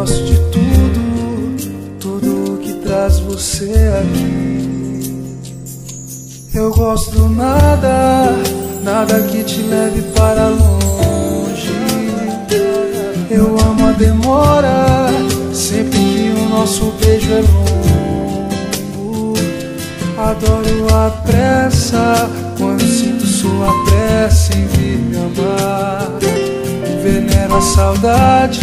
gosto de tudo que traz você aqui. Eu gosto do nada, nada que te leve para longe. Eu amo a demora, sempre que o nosso beijo é longo. Adoro a pressa, quando sinto sua pressa em vir me amar. Venero a saudade,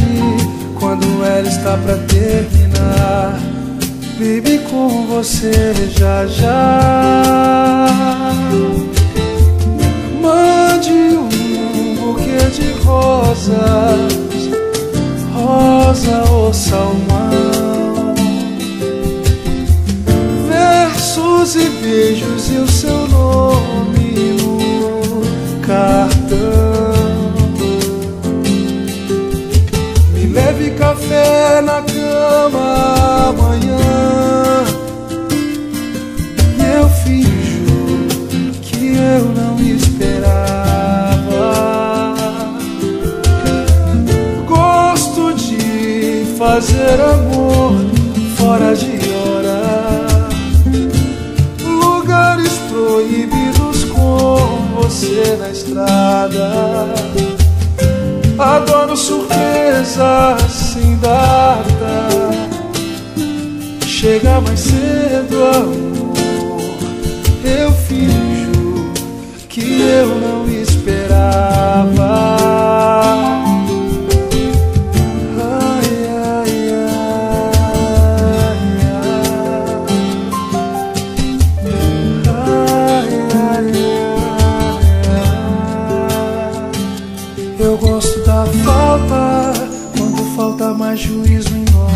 quando ela está pra terminar. Baby, com você já já. Mande um buquê de rosas, rosa ou salmão, versos e beijos e o seu nome no cartão. Me leve café na cama amanhã, e eu finjo que eu não esperava. Gosto de fazer amor fora de hora, lugares proibidos com você na estrada. Adoro surpresas sem data, chega mais cedo, amor. Eu finjo que eu não esperava. Ai, ai, eu gosto da falta, quando falta mais juízo em nós.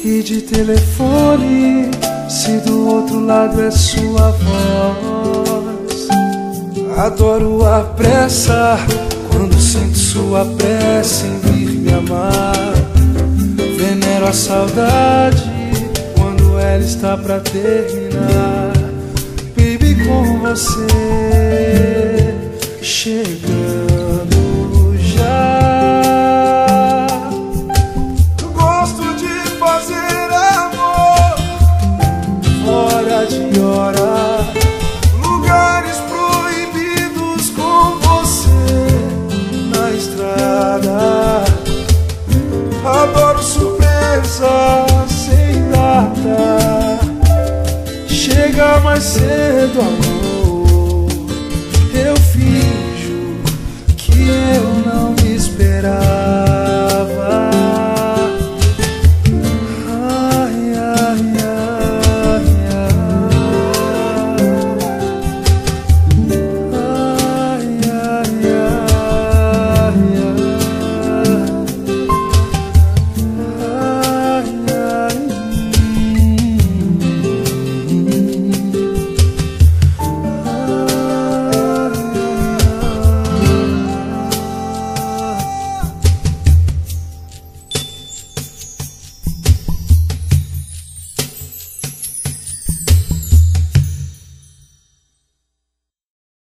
E de telefone, se do outro lado é sua voz. Adoro a pressa, quando sinto sua pressa em vir me amar. Venero a saudade, quando ela está pra terminar. Baby, com você chegando já. Gosto de fazer amor fora de hora, lugares proibidos com você na estrada. Adoro surpresa sem data, chega mais cedo, amor.